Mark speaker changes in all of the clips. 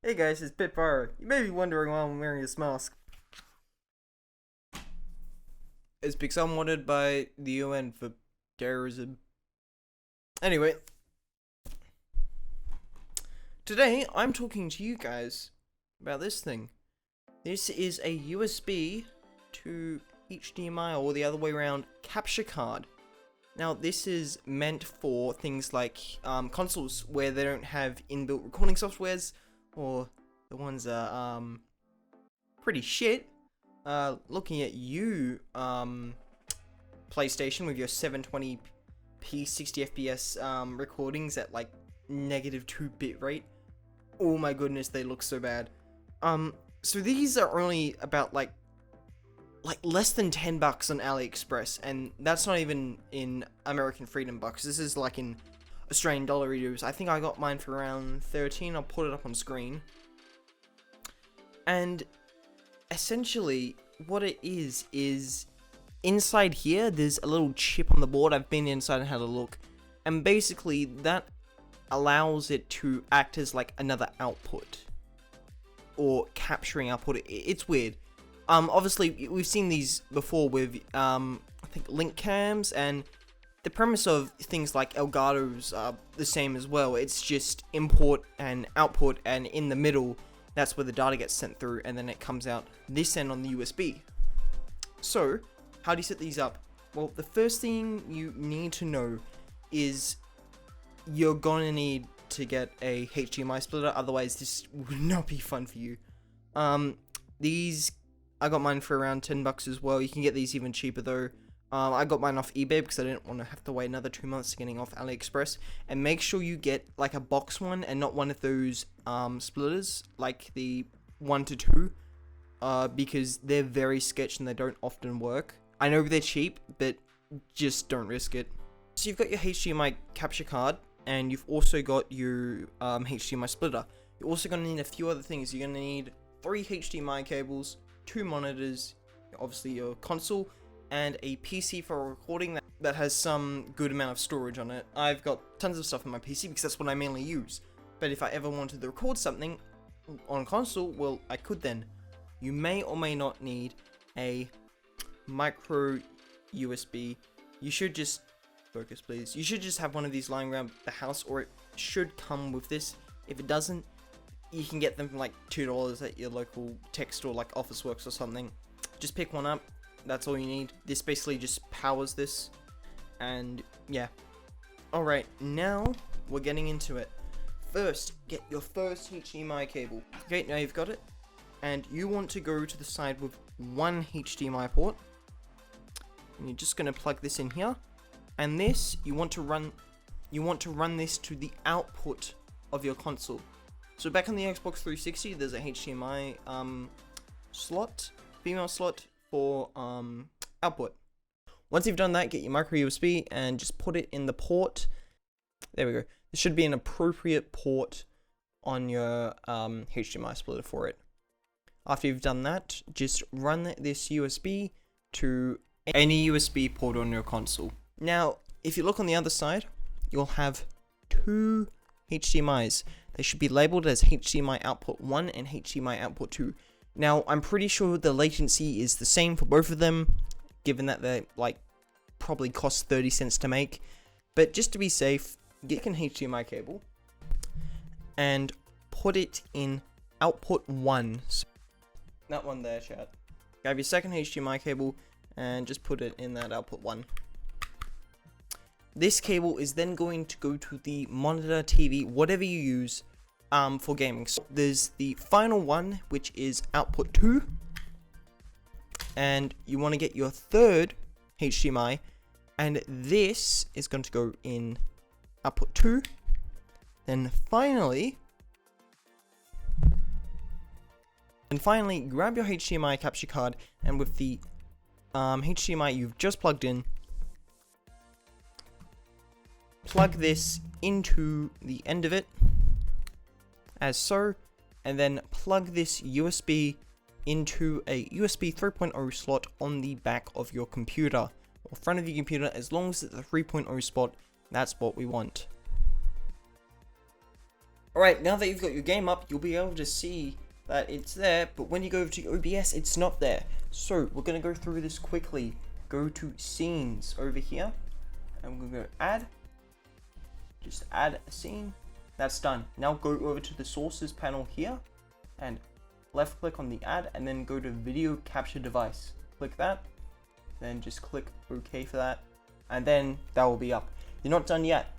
Speaker 1: Hey guys, it's BitW. You may be wondering why I'm wearing this mask. It's because I'm wanted by the UN for terrorism. Anyway, today I'm talking to you guys about this thing. This is a USB to HDMI, or the other way around, capture card. Now this is meant for things like consoles where they don't have inbuilt recording softwares, or the ones that are pretty shit. Looking at you, PlayStation, with your 720p 60 FPS recordings at like -2 bit rate. Oh my goodness, they look so bad. So these are only about like less than $10 on AliExpress, and that's not even in American Freedom bucks. This is like in Australian dollar euros. I think I got mine for around 13. I'll put it up on screen. And essentially what it is inside here there's a little chip on the board. I've been inside and had a look, and basically that allows it to act as like another output or capturing output. It's weird. Obviously we've seen these before with I think link cams, and the premise of things like Elgato's are the same as well. It's just import and output, and in the middle that's where the data gets sent through, and then it comes out this end on the USB. So how do you set these up? Well, the first thing you need to know is you're gonna need to get a HDMI splitter, otherwise this would not be fun for you. These, I got mine for around $10 as well. You can get these even cheaper though. I got mine off eBay because I didn't want to have to wait another 2 months to getting off AliExpress. And make sure you get like a box one and not one of those splitters, like the 1 to 2, because they're very sketch and they don't often work. I know they're cheap, but just don't risk it. So you've got your HDMI capture card, and you've also got your HDMI splitter. You're also going to need a few other things. You're going to need 3 HDMI cables, 2 monitors, obviously your console, and a PC for recording that has some good amount of storage on it. I've got tons of stuff on my PC because that's what I mainly use. But if I ever wanted to record something on console, well, I could then. You may or may not need a micro USB. You should just, focus please, you should just have one of these lying around the house, or it should come with this. If it doesn't, you can get them for like $2 at your local tech store like Officeworks or something. Just pick one up. That's all you need. This basically just powers this, and yeah. Alright, now we're getting into it. First, get your first HDMI cable. Okay, now you've got it, and you want to go to the side with one HDMI port, and you're just going to plug this in here, and this, you want to run this to the output of your console. So back on the Xbox 360, there's a HDMI slot, female slot, for output. Once you've done that, get your micro USB and just put it in the port. There we go. There should be an appropriate port on your HDMI splitter for it. After you've done that, just run this USB to any USB port on your console. Now, if you look on the other side, you'll have 2 HDMIs. They should be labeled as HDMI output 1 and HDMI output 2. Now, I'm pretty sure the latency is the same for both of them, given that they like probably cost 30 cents to make. But just to be safe, get an HDMI cable and put it in output 1. So that one there, chat. Grab your second HDMI cable and just put it in that output 1. This cable is then going to go to the monitor, TV, whatever you use for gaming. So there's the final one, which is output 2, and you want to get your third HDMI, and this is going to go in output 2. Then finally grab your HDMI capture card, and with the HDMI you've just plugged in, plug this into the end of it, as so, and then plug this USB into a USB 3.0 slot on the back of your computer, or front of your computer. As long as it's the 3.0 spot, that's what we want. Alright, now that you've got your game up, you'll be able to see that it's there, but when you go over to OBS, it's not there. So, we're going to go through this quickly. Go to scenes over here, and we're going to go add. Just add a scene. That's done. Now go over to the sources panel here, and left click on the add, and then go to video capture device. Click that, then just click OK for that, and then that will be up. You're not done yet.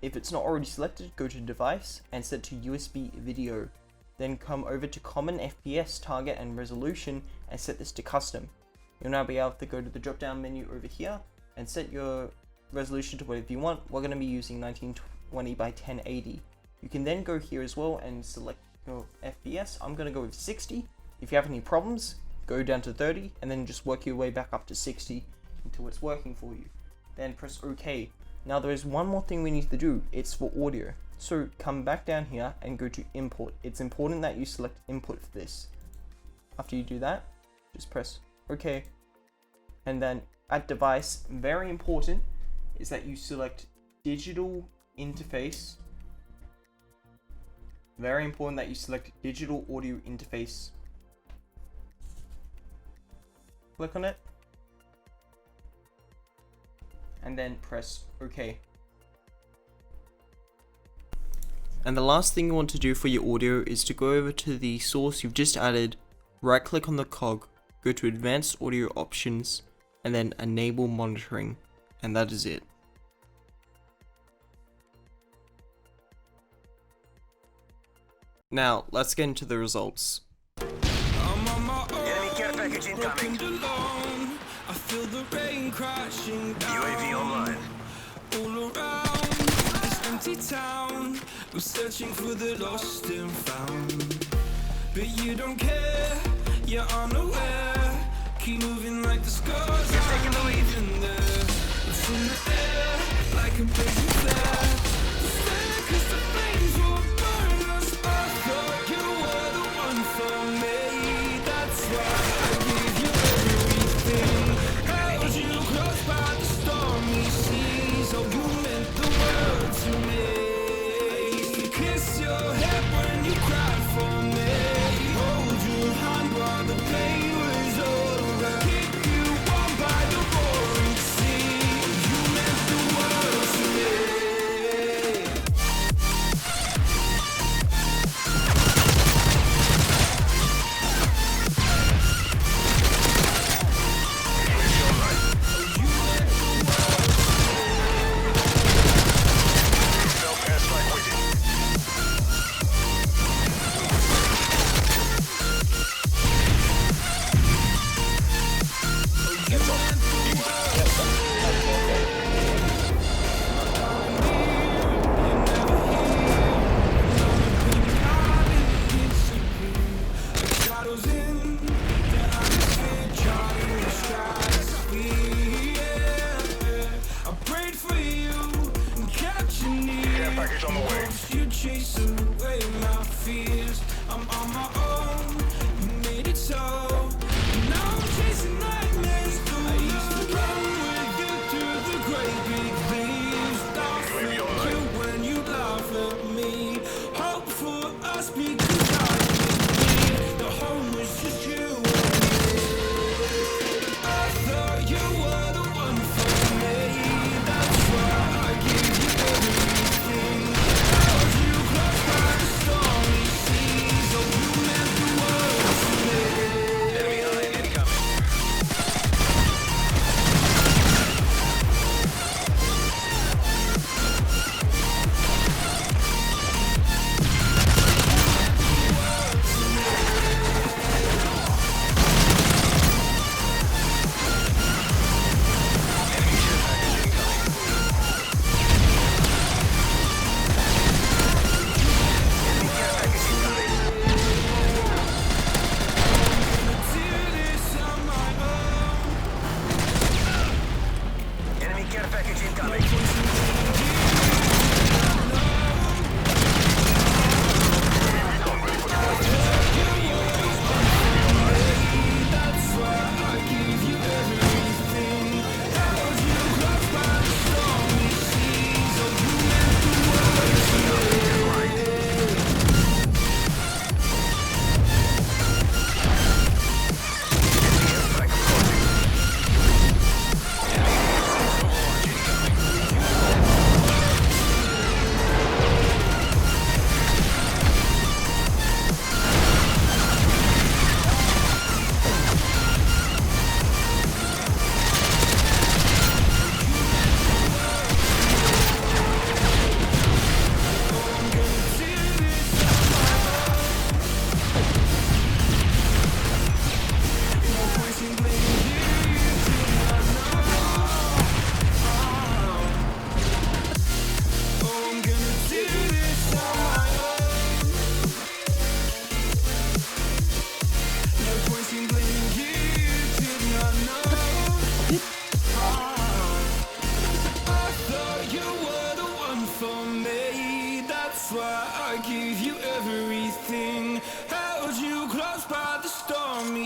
Speaker 1: If it's not already selected, go to device and set to USB video. Then come over to common FPS target and resolution and set this to custom. You'll now be able to go to the drop down menu over here and set your resolution to whatever you want. We're going to be using 1920 by 1080. You can then go here as well and select your FPS. I'm going to go with 60. If you have any problems, go down to 30 and then just work your way back up to 60 until it's working for you. Then press OK. Now there is one more thing we need to do. It's for audio. So come back down here and go to import. It's important that you select input for this. After you do that, just press OK. And then at device, very important is that you select digital interface. Very important that you select digital audio interface. Click on it. And then press OK. And the last thing you want to do for your audio is to go over to the source you've just added, right click on the cog, go to advanced audio options, and then enable monitoring, and that is it. Now, let's get into the results.
Speaker 2: Enemy care package incoming.
Speaker 3: I feel the rain crashing down.
Speaker 2: UAV online.
Speaker 3: All around this empty town, I'm searching for the lost and found. But you don't care, you're unaware. Keep moving like the scars
Speaker 2: taking the lead.
Speaker 3: in there. From the air, like a blazing flare. Stare 'cause the flames will burn us. I thought you were the one for me. That's why I gave you everything. Held you close by the stormy seas. Oh, you meant the world to me. I used to kiss your head when you cried for me. Hold your hand while the pain was over. Keep you warm by the roaring sea. You meant the world to me.
Speaker 2: Self airstrike waiting. Heads up.
Speaker 3: Shadows in the atmosphere, charting the stratosphere. I prayed for you and kept you near.
Speaker 2: Care package on the way.
Speaker 3: You chase away my fears. I'm on my own. You made it so. Now I'm chasing nightmares. I used to run with you through the great big leaves. Laugh
Speaker 2: UAV
Speaker 3: at
Speaker 2: online.
Speaker 3: you when you laugh at me. Hope for us because I believe the home was just you. I thought you were the one for me. That's why I gave you everything. Held you close by the stormy seas. Oh, you meant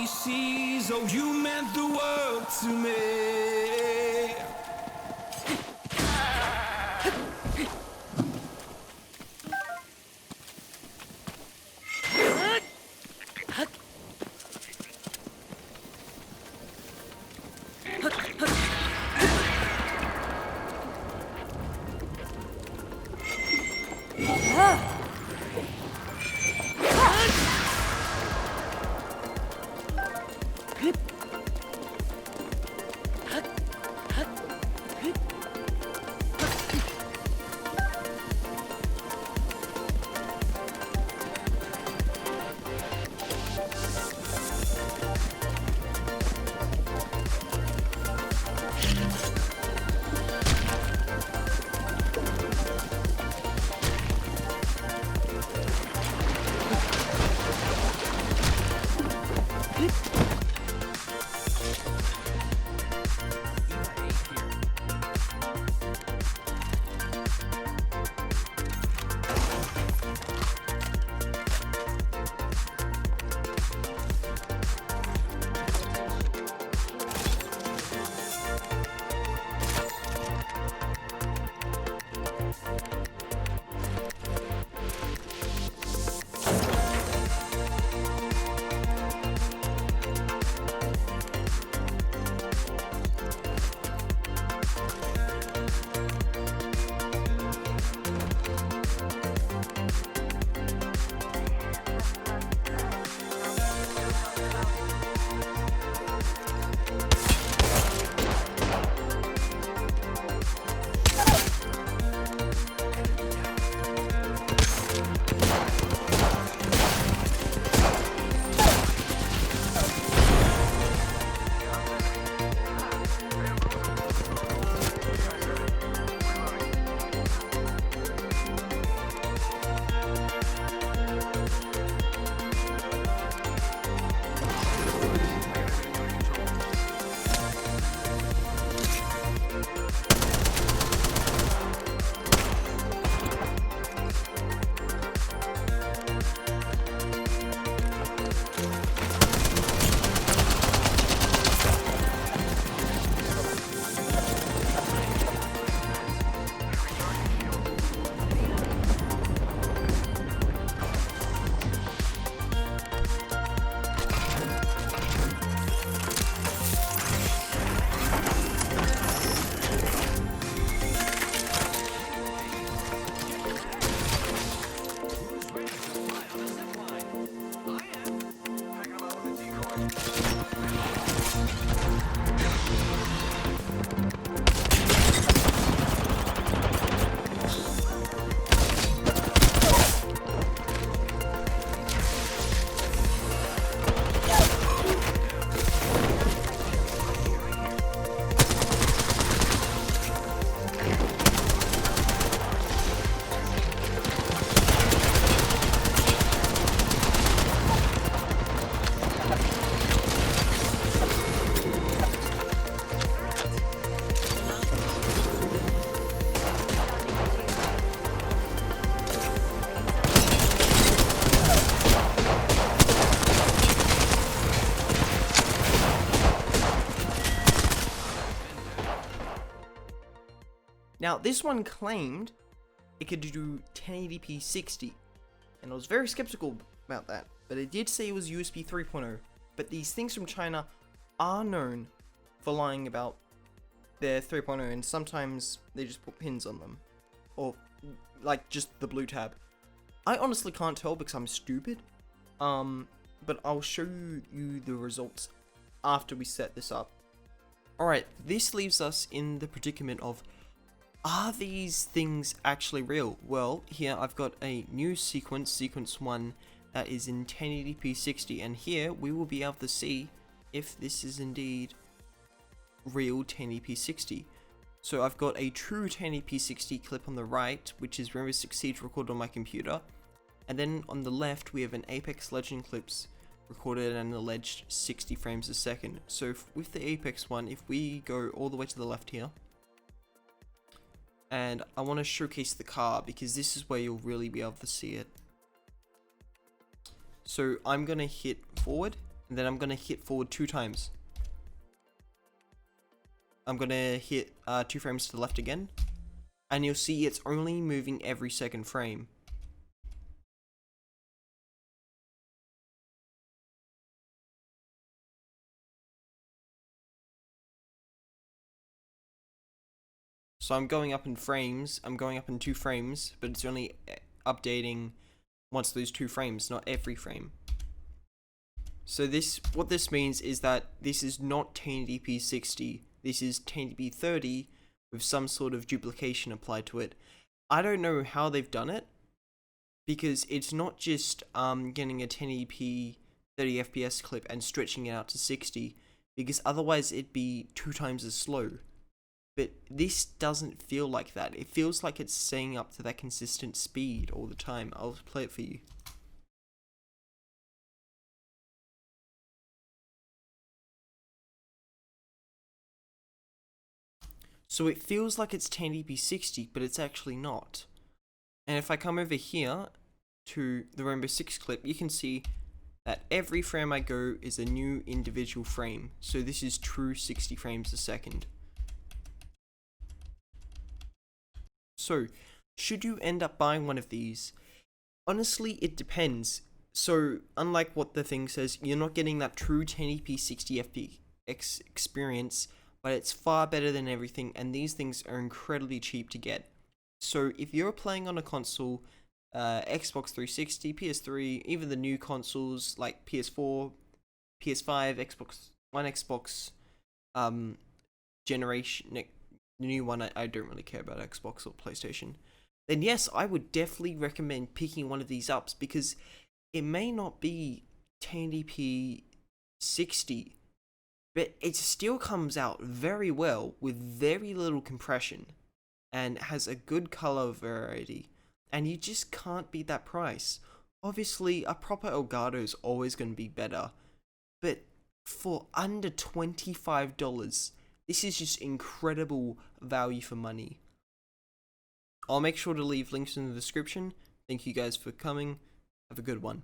Speaker 3: sees. Oh, you meant the world to me.
Speaker 1: Now, this one claimed it could do 1080p 60, and I was very skeptical about that, but it did say it was USB 3.0, but these things from China are known for lying about their 3.0, and sometimes they just put pins on them, or like just the blue tab. I honestly can't tell because I'm stupid, but I'll show you the results after we set this up. Alright, this leaves us in the predicament of, are these things actually real? Well, here I've got a new sequence, sequence 1, that is in 1080p 60, and here we will be able to see if this is indeed real 1080p 60. So I've got a true 1080p 60 clip on the right, which is Rainbow Six Siege recorded on my computer, and then on the left we have an Apex Legend clips recorded at an alleged 60 frames a second. So with the Apex one, if we go all the way to the left here, and I want to showcase the car because this is where you'll really be able to see it. So I'm going to hit forward, and then I'm gonna hit forward 2 times. I'm gonna hit 2 frames to the left again, and you'll see it's only moving every second frame. So I'm going up in frames, I'm going up in 2 frames, but it's only updating once those 2 frames, not every frame. So what this means is that this is not 1080p 60, this is 1080p 30 with some sort of duplication applied to it. I don't know how they've done it, because it's not just getting a 1080p 30 FPS clip and stretching it out to 60, because otherwise it'd be 2 times as slow. But this doesn't feel like that. It feels like it's staying up to that consistent speed all the time. I'll play it for you. So it feels like it's 1080p 60, but it's actually not. And if I come over here to the Rainbow Six clip, you can see that every frame I go is a new individual frame. So this is true 60 frames a second. So, should you end up buying one of these? Honestly, it depends. So, unlike what the thing says, you're not getting that true 1080p 60 FPS experience, but it's far better than everything, and these things are incredibly cheap to get. So, if you're playing on a console, Xbox 360, PS3, even the new consoles like PS4, PS5, Xbox One, Xbox generation, the new one, I don't really care about Xbox or PlayStation, then yes, I would definitely recommend picking one of these up, because it may not be 1080p 60, but it still comes out very well with very little compression and has a good color variety, and you just can't beat that price. Obviously, a proper Elgato is always going to be better, but for under $25, this is just incredible value for money. I'll make sure to leave links in the description. Thank you guys for coming. Have a good one.